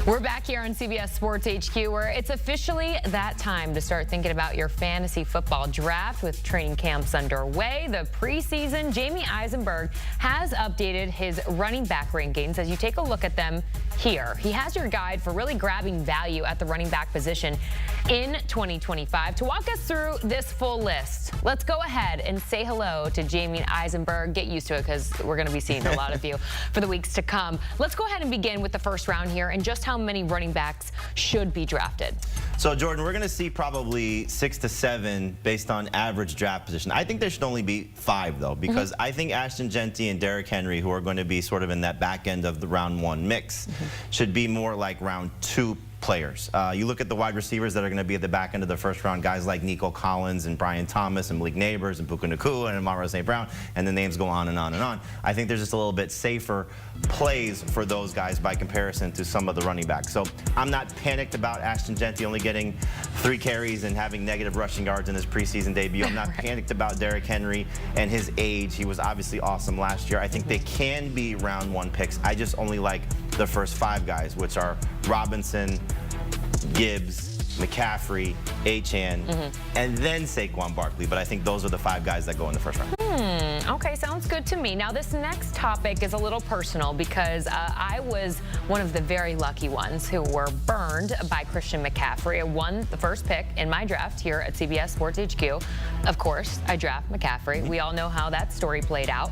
We're back here on CBS Sports HQ, where it's officially that time to start thinking about your fantasy football draft with training camps underway. The preseason, Jamey Eisenberg has updated his running back rankings as you take a look at them here. He has your guide for really grabbing value at the running back position in 2025. To walk us through this full list, let's go ahead and say hello to Jamey Eisenberg. Get used to it because we're going to be seeing a lot of you for the weeks to come. Let's go ahead and begin with the first round here and just how many running backs should be drafted. So, Jordan, we're going to see probably 6 to 7 based on average draft position. I think there should only be 5, though, because I think Ashton Jeanty and Derrick Henry, who are going to be sort of in that back end of the round 1 mix, should be more like round 2 players. You look at the wide receivers that are going to be at the back end of the first round, guys like Nico Collins and Brian Thomas and Malik Neighbors and Puka Nacua and Amara St. Brown, and the names go on and on and on. I think there's just a little bit safer plays for those guys by comparison to some of the running backs. So I'm not panicked about Ashton Jeanty only getting 3 carries and having negative rushing yards in his preseason debut. I'm not panicked about Derrick Henry and his age. He was obviously awesome last year. I think they can be round 1 picks. I just only like the first 5 guys, which are Robinson, Gibbs, McCaffrey, Achane, and then Saquon Barkley. But I think those are the 5 guys that go in the first round. Okay, sounds good to me. Now, this next topic is a little personal because I was one of the very lucky ones who were burned by Christian McCaffrey. I won the first pick in my draft here at CBS Sports HQ. Of course, I draft McCaffrey. We all know how that story played out.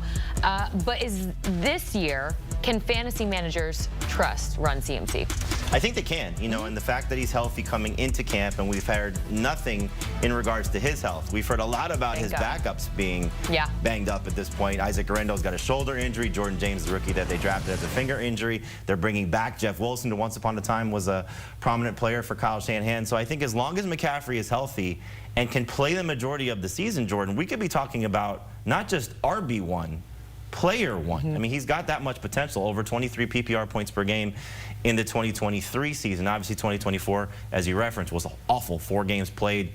But is this year, can fantasy managers trust Run CMC? I think they can, you know, and the fact that he's healthy coming into camp, and we've heard nothing in regards to his health. We've heard a lot about his backups being banged up at this point. Isaac Guerendo's got a shoulder injury. Jordan James, the rookie that they drafted, has a finger injury. They're bringing back Jeff Wilson, who once upon a time was a prominent player for Kyle Shanahan. So I think as long as McCaffrey is healthy and can play the majority of the season, Jordan, we could be talking about not just RB1, player 1. I mean, he's got that much potential, over 23 PPR points per game in the 2023 season. Obviously, 2024, as you referenced, was awful. 4 games played,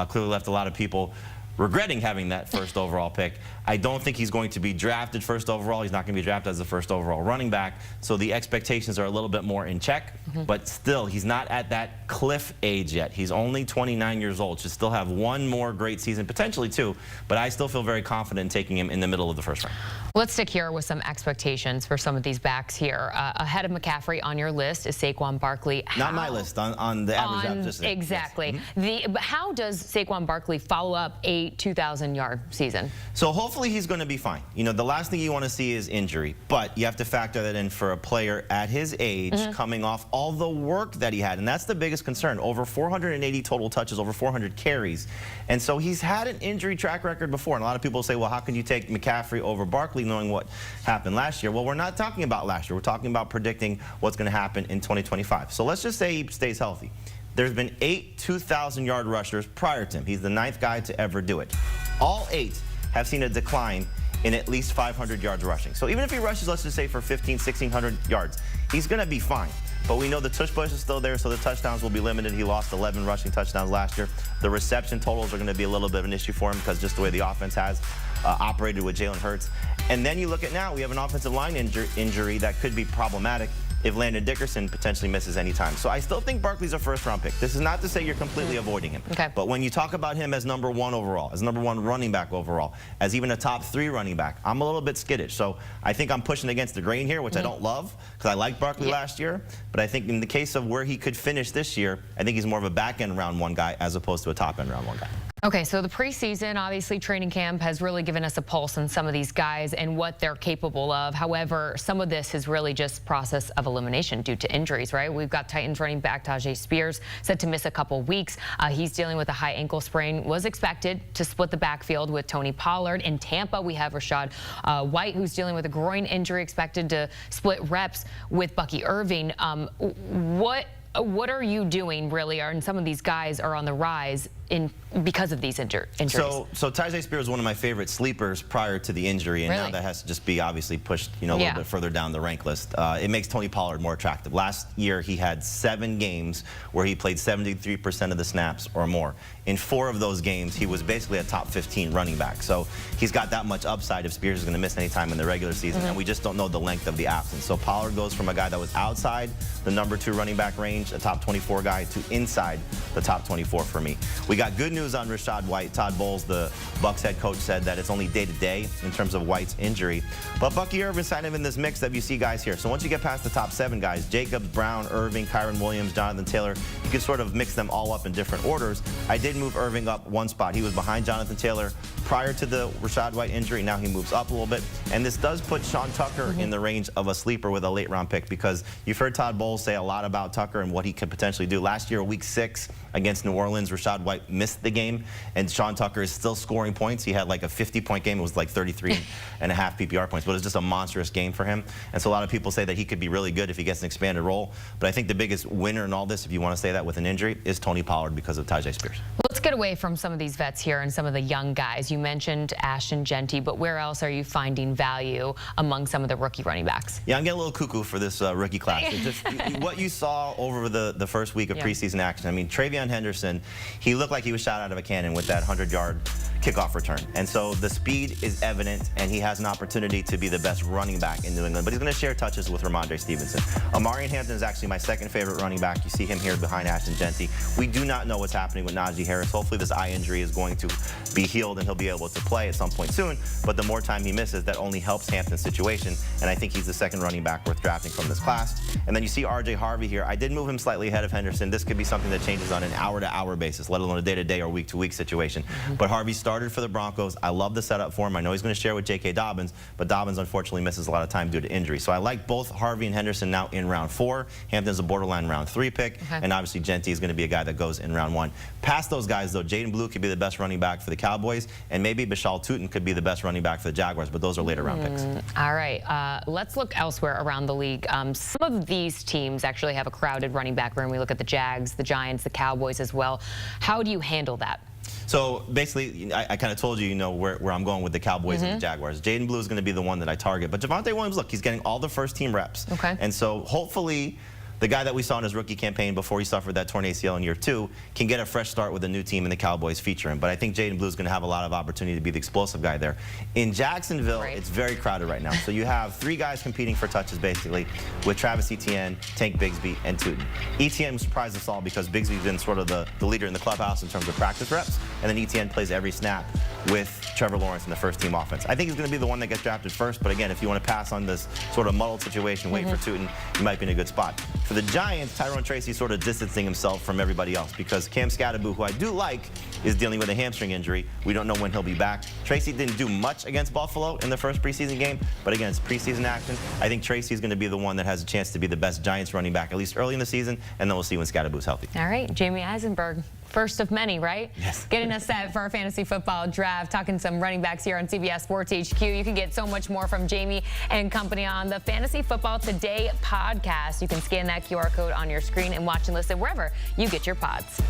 clearly left a lot of people regretting having that first overall pick. I don't think he's going to be drafted first overall. He's not going to be drafted as the first overall running back. So the expectations are a little bit more in check. But still, he's not at that cliff age yet. He's only 29 years old. Should still have 1 more great season, potentially 2. But I still feel very confident in taking him in the middle of the first round. Let's stick here with some expectations for some of these backs here. Ahead of McCaffrey on your list is Saquon Barkley. Not my list, on the average draft. Exactly. But how does Saquon Barkley follow up a 2,000-yard season? So hopefully he's going to be fine. You know, the last thing you want to see is injury, but you have to factor that in for a player at his age, coming off all the work that he had, and that's the biggest concern. Over 480 total touches, over 400 carries, and so he's had an injury track record before. And a lot of people say, well, how can you take McCaffrey over Barkley knowing what happened last year? Well, we're not talking about last year. We're talking about predicting what's going to happen in 2025. So let's just say he stays healthy. There's been 8 2,000-yard rushers prior to him. He's the 9th guy to ever do it. All 8 have seen a decline in at least 500 yards rushing. So even if he rushes, let's just say, for 1,600 yards, he's going to be fine. But we know the tush push is still there, so the touchdowns will be limited. He lost 11 rushing touchdowns last year. The reception totals are going to be a little bit of an issue for him because just the way the offense has operated with Jalen Hurts. And then you look at now, we have an offensive line injury that could be problematic if Landon Dickerson potentially misses any time. So I still think Barkley's a first-round pick. This is not to say you're completely avoiding him. But when you talk about him as number 1 overall, as number 1 running back overall, as even a top 3 running back, I'm a little bit skittish. So I think I'm pushing against the grain here, which I don't love, because I liked Barkley last year. But I think in the case of where he could finish this year, I think he's more of a back-end round 1 guy as opposed to a top-end round 1 guy. Okay, so the preseason, obviously training camp has really given us a pulse on some of these guys and what they're capable of. However, some of this is really just process of elimination due to injuries, right? We've got Titans running back Tajay Spears set to miss a couple weeks. He's dealing with a high ankle sprain, was expected to split the backfield with Tony Pollard. In Tampa, we have Rashad White, who's dealing with a groin injury, expected to split reps with Bucky Irving. What are you doing, really, and some of these guys are on the rise, because of these injuries? So Tyjae Spears was one of my favorite sleepers prior to the injury, and now that has to just be obviously pushed, a little bit further down the rank list. It makes Tony Pollard more attractive. Last year, he had 7 games where he played 73% of the snaps or more. In 4 of those games, he was basically a top 15 running back. So he's got that much upside if Spears is going to miss any time in the regular season, and we just don't know the length of the absence. So Pollard goes from a guy that was outside the number 2 running back range, a top 24 guy, to inside the top 24 for me. We got good news on Rachaad White. Todd Bowles, the Bucs head coach, said that it's only day-to-day in terms of White's injury. But Bucky Irvin's kind of in this mix that you see guys here. So once you get past the top 7 guys, Jacobs, Brown, Irving, Kyren Williams, Jonathan Taylor, you can sort of mix them all up in different orders. I did move Irving up 1 spot. He was behind Jonathan Taylor prior to the Rachaad White injury. Now he moves up a little bit. And this does put Sean Tucker in the range of a sleeper with a late-round pick, because you've heard Todd Bowles say a lot about Tucker and what he could potentially do. Last year, week 6 against New Orleans, Rachaad White missed the game, and Sean Tucker is still scoring points. He had like a 50-point game. It was like 33 and a half PPR points, but it was just a monstrous game for him. And so a lot of people say that he could be really good if he gets an expanded role. But I think the biggest winner in all this, if you want to say that with an injury, is Tony Pollard because of Tyjae Spears. Let's get away from some of these vets here and some of the young guys. You mentioned Ashton Jeanty, but where else are you finding value among some of the rookie running backs? Yeah, I'm getting a little cuckoo for this rookie class. Just what you saw over the first week of preseason action. I mean, Travion Henderson, he looked like he was shot out of a cannon with that 100-yard kickoff return. And so the speed is evident, and he has an opportunity to be the best running back in New England. But he's going to share touches with Ramondre Stevenson. Amarian Hampton is actually my second favorite running back. You see him here behind Ashton Jeanty. We do not know what's happening with Najee Harris. Hopefully this eye injury is going to be healed and he'll be able to play at some point soon. But the more time he misses, that only helps Hampton's situation. And I think he's the second running back worth drafting from this class. And then you see R.J. Harvey here. I did move him slightly ahead of Henderson. This could be something that changes on an hour-to-hour basis, let alone a day-to-day or week-to-week situation. But Harvey started for the Broncos. I love the setup for him. I know he's going to share with J.K. Dobbins, but Dobbins unfortunately misses a lot of time due to injury. So I like both Harvey and Henderson now in round 4. Hampton's a borderline round 3 pick, and obviously Jeanty is going to be a guy that goes in round 1. Past those guys, though, Jaden Blue could be the best running back for the Cowboys, and maybe Bashal Tutin could be the best running back for the Jaguars, but those are later round picks. All right, let's look elsewhere around the league. Some of these teams actually have a crowded running back room. We look at the Jags, the Giants, the Cowboys as well. How do you handle that? So basically, I kind of told you, where I'm going with the Cowboys and the Jaguars. Jaden Blue is going to be the one that I target. But Javonte Williams, look, he's getting all the first-team reps. And so hopefully the guy that we saw in his rookie campaign before he suffered that torn ACL in year 2 can get a fresh start with a new team, and the Cowboys feature him. But I think Jaden Blue is going to have a lot of opportunity to be the explosive guy there. In Jacksonville, it's very crowded right now. So you have 3 guys competing for touches, basically, with Travis Etienne, Tank Bigsby, and Tutin. Etienne surprised us all because Bigsby's been sort of the leader in the clubhouse in terms of practice reps, and then Etienne plays every snap with Trevor Lawrence in the first-team offense. I think he's going to be the one that gets drafted first, but again, if you want to pass on this sort of muddled situation, wait for Tutin, you might be in a good spot. For the Giants, Tyrone Tracy sort of distancing himself from everybody else because Cam Scatteraboo, who I do like, is dealing with a hamstring injury. We don't know when he'll be back. Tracy didn't do much against Buffalo in the first preseason game, but again, it's preseason action. I think Tracy is going to be the one that has a chance to be the best Giants running back, at least early in the season, and then we'll see when Scatteraboo's healthy. All right, Jamey Eisenberg. First of many, right? Yes. Getting us set for our fantasy football draft, talking some running backs here on CBS Sports HQ. You can get so much more from Jamey and company on the Fantasy Football Today podcast. You can scan that QR code on your screen and watch and listen wherever you get your pods.